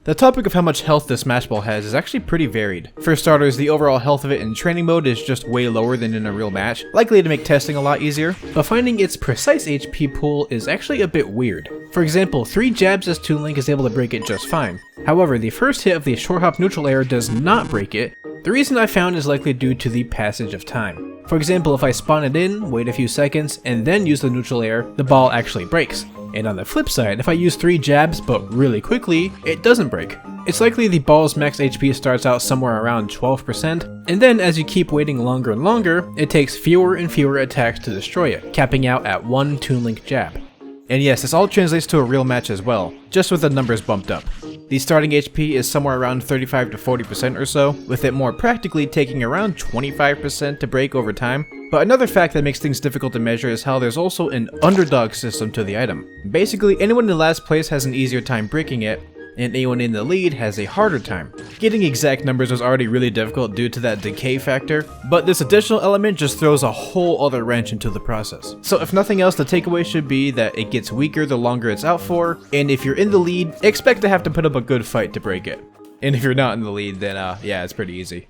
The topic of how much health this Smash Ball has is actually pretty varied. For starters, the overall health of it in training mode is just way lower than in a real match, likely to make testing a lot easier, but finding its precise HP pool is actually a bit weird. For example, 3 jabs as Toon Link is able to break it just fine. However, the first hit of the short hop neutral air does not break it. The reason I found is likely due to the passage of time. For example, if I spawn it in, wait a few seconds, and then use the neutral air, the ball actually breaks. And on the flip side, if I use 3 jabs but really quickly, it doesn't break. It's likely the ball's max HP starts out somewhere around 12%, and then as you keep waiting longer and longer, it takes fewer and fewer attacks to destroy it, capping out at 1 Toon Link jab. And yes, this all translates to a real match as well, just with the numbers bumped up. The starting HP is somewhere around 35 to 40% or so, with it more practically taking around 25% to break over time. But another fact that makes things difficult to measure is how there's also an underdog system to the item. Basically, anyone in last place has an easier time breaking it, and anyone in the lead has a harder time. Getting exact numbers was already really difficult due to that decay factor, but this additional element just throws a whole other wrench into the process. So if nothing else, the takeaway should be that it gets weaker the longer it's out for, and if you're in the lead, expect to have to put up a good fight to break it. And if you're not in the lead, then yeah, it's pretty easy.